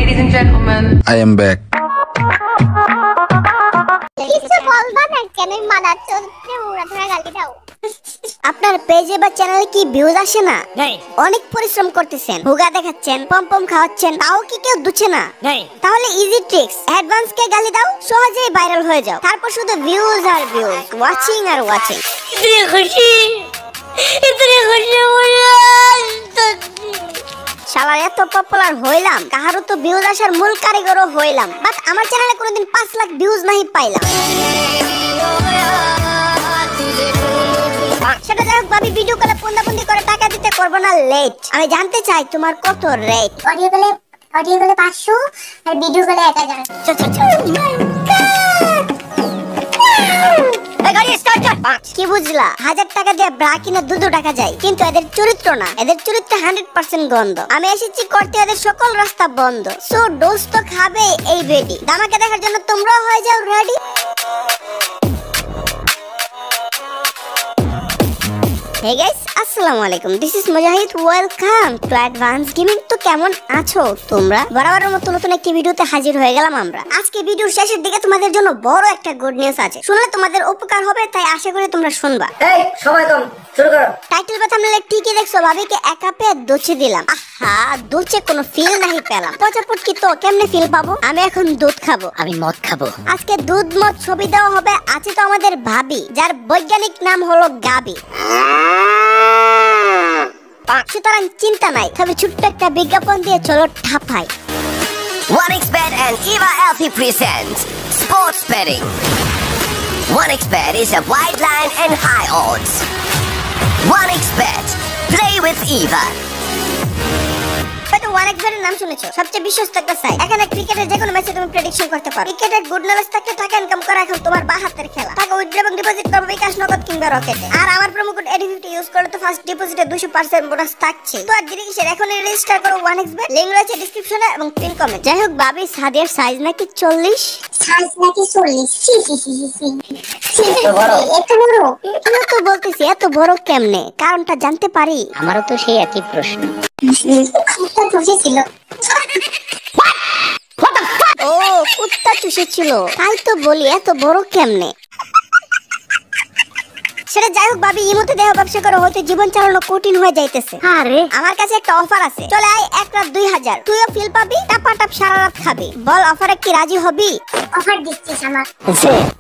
ladies and gentlemen. I am back. আপনার পেজে বা চ্যানেলে কি ভিউজ আসে না? অনেক পরিশ্রম করতেছেন, হুগা দেখাচ্ছেন, পমপম খাওয়াচ্ছেন, তাও কি কেউ দুছে না? তাহলে ইজি ট্রিক্স, অ্যাডভান্স কে গালি দাও, সহজেই ভাইরাল হয়ে যাও। তারপর শুধু ভিউজ আর ভিউজ, ওয়াচিং আর ওয়াচিং। শালার এত পপুলার হইলাম, কাহারও তো ভিউজ আসার মূল কারিগরও হইলাম, বাট আমার চ্যানেলে কোনোদিন 5 লাখ ভিউজ নাই পাইলাম। সেটা যাই হোক, ভাবি ভিডিও কলে পুন্দাপুন্দি করে টাকা দিতে করবো না লেট। আমি জানতে চাই তোমার কত রেট? অডিও কলে 500 আর ভিডিও কলে 1000। কি বুঝলা? 1000 টাকা দিয়ে ব্রা কিনে 2 টাকা যায়, কিন্তু এদের চরিত্র না, এদের চরিত্র 100% গন্ধ। আমি এসেছি করতে এদের সকল রাস্তা বন্ধ। সো ডোজ তো খাবে এই বেডি। দামাকে দেখার জন্য তোমরাও হয়ে যাও রেডি। Hey guys, আসসালামু আলাইকুম, this is Mujahid, welcome to advance gaming. তো কেমন আছো তোমরা? বরাবরের মতো নতুন একটি ভিডিওতে হাজির হয়ে গেলাম আমরা। আজকে ভিডিওর শেষের দিকে তোমাদের জন্য বড় একটা গুড নিউজ আছে, শুনলে তোমাদের উপকার হবে, তাই আশা করি তোমরা শুনবা। এই সময় কম, শুরু করো। টাইটেল বা থাম্বনেলে ঠিকই দেখছো, ভাবিকে এক কাপে দোচে দিলাম। আহা, দোচে কোনো ফিল নাই পেলাম। পচাপুটকি তো কেমনে ফিল পাবো? আমি এখন দুধ খাবো, আমি মদ খাবো। আজকে দুধ মদ ছবি দেওয়া হবে। আছে তো আমাদের ভাবি, যার বৈজ্ঞানিক নাম হলো গাবি। সুতরাং চিন্তা নাই, তবে ছোট্ট একটা বিজ্ঞাপন দিয়ে চলো ঠাপাই। 1xBet and Eva Alfie presents Sports Betting. 1xBet is a wide line and high odds. 1xBet. Play with Eva. হয়তো 1xBet এর নাম শুনেছো, সবচেয়ে বিশ্বস্ত একটা সাইট। এখানে ক্রিকেটের যে কোনো ম্যাচে তুমি প্রেডিকশন করতে পারো। ক্রিকেটের গুড নলেজ থাকলে টাকা ইনকাম করা এখন তোমার বাঁ হাতের খেলা। টাকা উইথড্র এবং ডিপোজিট করবে বিকাশ, নগদ কিংবা রকেটে। আর আমার প্রোমো কোড AD50 ইউজ করলে তো ফার্স্ট ডিপোজিটে 200% বোনাস থাকছে। তো আর দেরি কিসের, এখনই রেজিস্টার করো 1xBet। লিংক রয়েছে ডেসক্রিপশনে এবং পিন কমেন্ট। যাই হোক, ভাবি সাদিয়ার সাইজ নাকি 40? সাইজ নাকি 40? এত বড়? আমি তো বলতেছি এত বড় কেমনে, কারণটা জানতে পারি? আমারও তো সেই একই প্রশ্ন। ও, কুত্তা চুষেছিল, তাই তো বলি এত বড় কেমনে। সেটা যাই হোক, ভাবি ইমোতে দেহ ব্যবসা করে হয়তো জীবন চালানো কঠিন হয়ে যাইতেছে। আরে আমার কাছে একটা অফার আছে, চলে আয় 1 রাত 2000, তুইও ফিল পাবি, টাপাটাপ সারা রাত খাবি। বল অফারে কি রাজি হবি? অফার দিচ্ছিস আমার?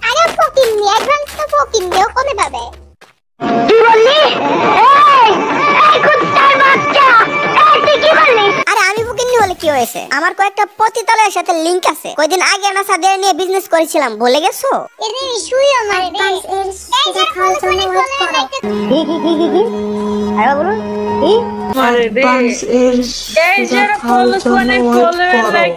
আরে ফকিং নি, অ্যাডভান্স তো ফকিং দেও কবে পাবে? কি বললি? এই কুত্তার বাচ্চা, তুই কি বললি? আরে আমি ফকিন্নি হলে কি হয়েছে? আমার কয়েকটা পতিতালয়ের সাথে লিংক আছে। কয়দিন আগে না সাদের নিয়ে বিজনেস করেছিলাম, ভুলে গেছো? এরে শুই আমার রে, এই যে খাল চলে ওয়েট করো। আরে বলো কি? আরে রে, এই যে ফলো লাইক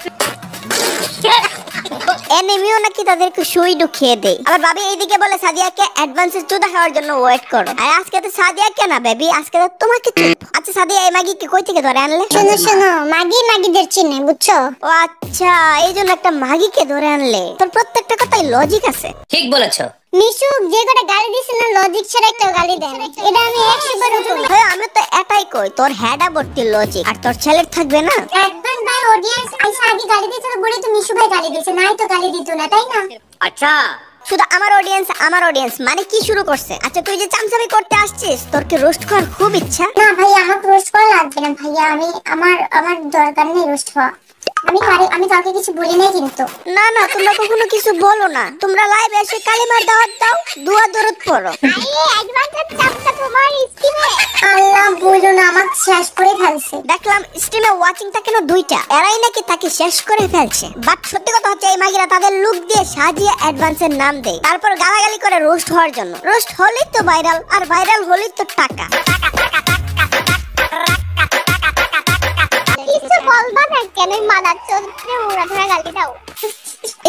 এনিমিও নাকি তাদেরকে সুই ঢুকিয়ে দেয়। আবার ভাবি এইদিকে বলে সাদিয়াকে অ্যাডভান্সের চুদা খাওয়ার জন্য ওয়েট করো। আর আজকে তো সাদিয়াকে না বেবি, আজকে তো তোমাকে। আচ্ছা সাদিয়া, এই মাগিকে কই থেকে ধরে আনলে? শোনো, মাগিদের চিনে, বুঝছো? ও আচ্ছা, এই জন্য একটা মাগিকে ধরে আনলে। তোর প্রত্যেকটা কথাই লজিক আছে। ঠিক বলেছো। মিশুক যে কটা গালি দিছে না, লজিক ছাড়া একটা গালি দেয় না। এটা আমি 100 বার করি। হ্যাঁ, আমি তো এটাই কই, তোর হেডা ভর্তি লজিক, আর তোর ছেলের থাকবে না। একবার ভাই অডিয়েন্স আইসা আগে গালি দিতে তো বলে তো মিশু ভাই গালি দিছে, নাই তো গালি দিত না, তাই না? আচ্ছা, শুধু আমার অডিয়েন্স মানে কি শুরু করছে? আচ্ছা তুই যে চামচামি করতে আসছিস, তোর কি রোস্ট করার খুব ইচ্ছা? না ভাই, আমাকে রোস্ট করা লাগবে না ভাইয়া, আমার দরকার নেই রোস্ট হওয়া। আমি কাউকে কিছু বলি নাই কিন্তু। না না, তোমরা কখনো কিছু বলো না। তোমরা লাইভে এসে কালিমার দাওয়াত দাও, দুয়া দরুদ পড়ো। আরে অ্যাডভান্সের চাপটা তোমার স্টিমে। আল্লাহ বলো না, আমাকে শেষ করে ফেলছে। দেখলাম স্ট্রিমে ওয়াচিংটা কেন 2টা, এরাই নাকি তাকে শেষ করে ফেলছে। বাট সত্যি কথা হচ্ছে, এই মাগিরা তাদের লুক দিয়ে সাজিয়ে অ্যাডভান্সের নাম দেয়, তারপর গালাগালি করে রোস্ট হওয়ার জন্য। রোস্ট হলেই তো ভাইরাল, আর ভাইরাল হলেই তো টাকা। কিছু বলবা না কেন? মাদার চোদরে ওরা ধরে গালি দাও।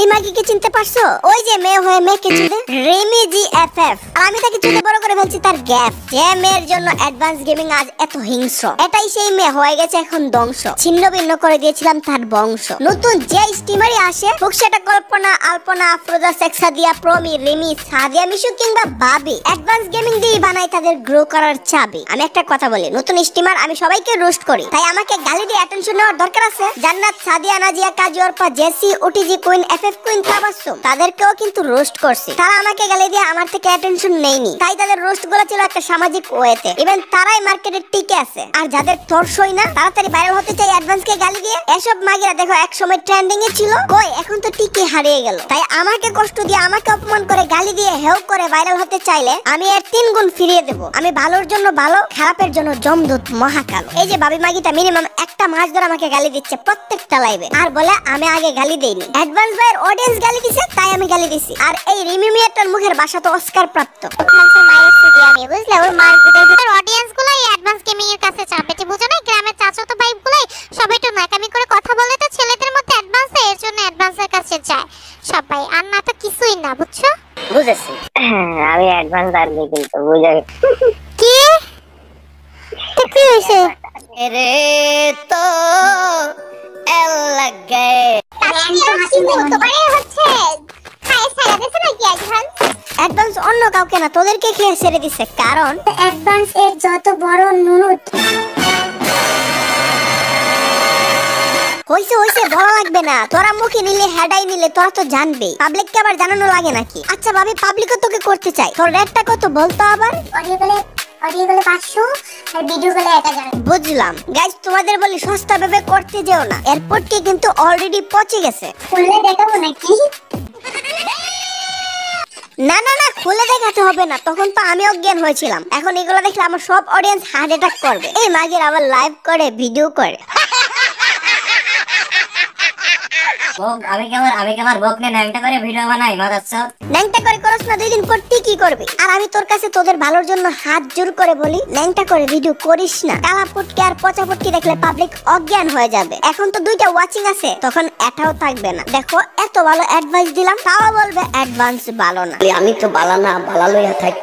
এই মাগি আমাকে কি চিনতে পারছো? ওই যে মেয়ে হয়ে মেয়েকে চুদে রিমি GFF, আর আমি তাকে চুদে বড় করে ফেলছি তার গ্যাপ। যে মেয়ের জন্য অ্যাডভান্স গেমিং আজ এত হিংস্র, এটাই সেই মেয়ে হয়ে গেছে এখন ধ্বংস। ছিন্ন ভিন্ন করে দিয়েছিলাম তার বংশ। নতুন যে স্টিমারই আসে হোক সেটা কল্পনা, আলপনা, আফরোজা, সেক্সাদিয়া, প্রমি, রিমি, সাদিয়া, মিশু কিংবা বাবি, অ্যাডভান্স গেমিং দিয়ে বানাই তাদের গ্রো করার চাবি। আমি একটা কথা বলি, নতুন স্টিমার আমি সবাইকে রোস্ট করি, তাই আমাকে গালি দিয়ে অ্যাটেনশন নেওয়ার দরকার আছে? Jannat, Sadia, Nazia, Kazi, Arpa, Jessy, OTG queen, FF queen, Tabassum, তাদেরকেও কিন্তু রোস্ট করছি। তারা আমাকে গালি দিয়ে আমার থেকে অ্যাটেনশন নেয়নি, তাই তাদের রোস্ট গুলো ছিল একটা সামাজিক ওয়েতে। ইভেন তারাই মার্কেটে টিকে আছে। আর যাদের তরসই না, তাড়াতাড়ি ভাইরাল হতে চাই অ্যাডভান্স কে গালি দিয়ে, এসব মাগিরা দেখো এক সময় ট্রেন্ডিং এ ছিল, কই এখন তো টিকে হারিয়ে গেল। তাই আমাকে কষ্ট দিয়ে, আমাকে অপমান করে, গালি দিয়ে, হেউ করে ভাইরাল হতে চাইলে আমি এর 3 গুণ ফিরিয়ে দেব। আমি ভালোর জন্য ভালো, খারাপের জন্য জমদূত মহাকাল। এই যে ভাবি মাগিটা মিনিমাম একটা মাস ধরে আমাকে গালি দিচ্ছে প্রত্যেকটা লাইভে, আর বলে আমি আগে গালি দেইনি। অ্যাডভান্স ভাইয়ের অডিয়েন্স গালি দিছে তাই আমি গালি দিছি। আর এই রিমি মিয়াটার মুখের ভাষা তো অস্কার প্রাপ্ত। আমি বুঝলে ওর মার্কেটের ভিতর অডিয়েন্স গুলাই অ্যাডভান্স গেমিং এর কাছে চাপে, বুঝো না? গ্রামের চাচাতো ভাই গুলাই সবাই তো নাকামি করে কথা বলে তো ছেলেদের মধ্যে অ্যাডভান্স, এর জন্য অ্যাডভান্সের কাছে যায় সবাই, আর না তো কিছুই না, বুঝছো? বুঝেছি। আমি অ্যাডভান্স আর নেই কিন্তু বুঝে কি তো কি হইছে? রে তো এল লাগ গয়ে অ্যাডভান্স অন্য কাউকে না, তোদেরকে খেয়ে ছেড়ে দিছে। কারণ অ্যাডভান্স এর যত বড় নুনুত হইছে হইছে বলা লাগবে না। তোরা মুখে নিলে হেডাই নিলে তোরা তো জানবেই, পাবলিককে আবার জানানো লাগে নাকি? আচ্ছা ভাবি, পাবলিকও তোকে করতে চাই, তোর রেটটা কত বলতো আবার? অডিও গলে 500 আর ভিডিও গলে 1000। বুঝলাম। গাইস তোমাদের বলি সস্তা ভেবে করতে যেও না, এয়ারপোর্টটি কিন্তু অলরেডি পৌঁছে গেছে। খুলে দেখাবো নাকি? না না না, খুলে দেখাতে হবে না, তখন তো আমি অজ্ঞান হয়েছিলাম। এখন এগুলো দেখলে আমার সব অডিয়েন্স হার্ট অ্যাটাক করবে। এই মাগের আবার লাইভ করে, ভিডিও করে। আমি কেমন বকনে ন্যাংটা করে ভিডিও বানাই মাদাচ্ছ। ন্যাংটা করে করস না, 2 দিন পর কি করবি? আর আমি তোর কাছে তোদের ভালোর জন্য হাত জোর করে বলি, ন্যাংটা করে ভিডিও করিস না। কালা পুটকি আর পচা পুটকি দেখলে পাবলিক অজ্ঞান হয়ে যাবে। এখন তো 2টা ওয়াচিং আছে, তখন এটাও থাকবে না। দেখো এত ভালো অ্যাডভাইস দিলাম, তাও বলবে অ্যাডভান্স ভালো না। আমি তো বালা না, বালা লইয়া থাকি।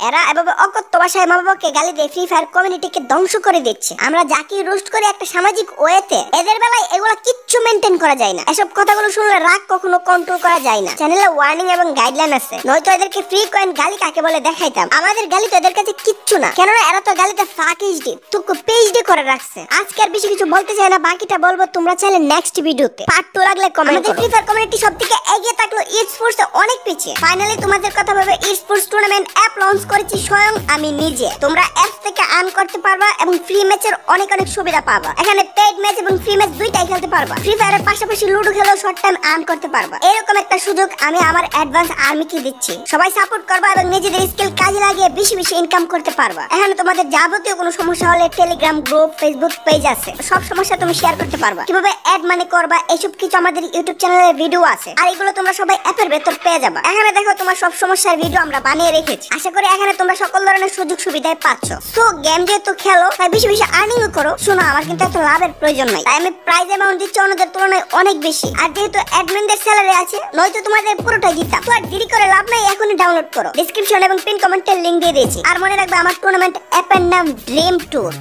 এরা এভাবে অকথ্য ভাষায় মা বাবাকে গালি দিয়ে ফ্রি ফায়ার কমিউনিটিকে ধ্বংস করে দিচ্ছে। আমরা যাকে রোস্ট করি একটা সামাজিক ওয়েতে, এদের বেলায় এগুলা কিচ্ছু মেনটেন করা যায় না। এসব কথাগুলো শুনলে রাগ কখনো কন্ট্রোল করা যায় না। চ্যানেলে ওয়ার্নিং এবং গাইডলাইন আছে, নয়তো এদেরকে ফ্রি কয়েন গালি কাকে বলে দেখাইতাম। আমাদের গালি তো এদের কাছে কিচ্ছু না, কেননা এরা তো গালিতে ফাক এইচডি টুকু পিএইচডি করে রাখছে। আজকে আর বেশি কিছু বলতে চাই না, বাকিটা বলবো তোমরা চাইলে নেক্সট ভিডিওতে। পার্ট 2 লাগলে কমেন্ট করো। ফ্রি ফায়ার কমিউনিটি সবথেকে এগিয়ে থাকলো ই-স্পোর্টস অনেক পিছিয়ে। ফাইনালি তোমাদের কথা ভেবে ই-স্পোর্টস টুর্নামেন্ট অ্যাপ লঞ্চ করেছি স্বয়ং আমি নিজে। তোমরা অ্যাপ থেকে আর্ন করতে পারবা এবং ফ্রি ম্যাচের অনেক অনেক সুবিধা পাবা। এখানে পেইড ম্যাচ এবং ফ্রি ম্যাচ দুইটাই খেলতে পারবা। ফ্রি ফায়ারের পাশাপাশি লুডো খেলেও শর্ট টাইম আর্ন করতে পারবা। এরকম একটা সুযোগ আমি আমার অ্যাডভান্স আর্মিকে দিচ্ছি। সবাই সাপোর্ট করবা এবং নিজেদের স্কিল কাজে লাগিয়ে বেশি বেশি ইনকাম করতে পারবা। এখানে তোমাদের যাবতীয় কোনো সমস্যা হলে টেলিগ্রাম গ্রুপ, ফেসবুক পেজ আছে, সব সমস্যা তুমি শেয়ার করতে পারবা। কিভাবে অ্যাড মানি করবা এসব কিছু আমাদের ইউটিউব চ্যানেলে ভিডিও আছে, আর এগুলো তোমরা সবাই অ্যাপের ভেতর পেয়ে যাবা। এখানে দেখো তোমার সব সমস্যার ভিডিও আমরা বানিয়ে রেখেছি। আশা করি এখানে তোমরা সকল ধরনের সুযোগ সুবিধায় পাচ্ছ। সো গেম যেহেতু খেলো, তাই বেশি বেশি আর্নিংও করো। শোনো, আমার কিন্তু এত লাভের প্রয়োজন নাই, তাই আমি প্রাইজ অ্যামাউন্ট দিচ্ছি অন্যদের তুলনায় অনেক বেশি। আর যেহেতু অ্যাডমিনদের স্যালারি আছে, নয়তো তোমাদের পুরোটাই দিতাম। তো আর দেরি করে লাভ নাই, এখনই ডাউনলোড করো। ডেসক্রিপশন এবং পিন কমেন্টের লিংক দিয়ে দিয়েছি। আর মনে রাখবে আমার টুর্নামেন্ট অ্যাপের নাম ড্রিম ট্যুর।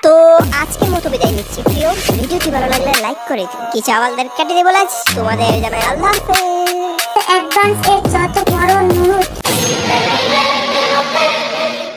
তো আজকের মতো বিদায় নিচ্ছি। প্রিয় ভিডিওটি ভালো লাগলে লাইক করে দিন। কিছু আওয়ালদের কেটে দিয়ে বলে তোমাদের জানাই আল্লাহ হাফেজ। অ্যাডভান্স এর যত বড় নুনুত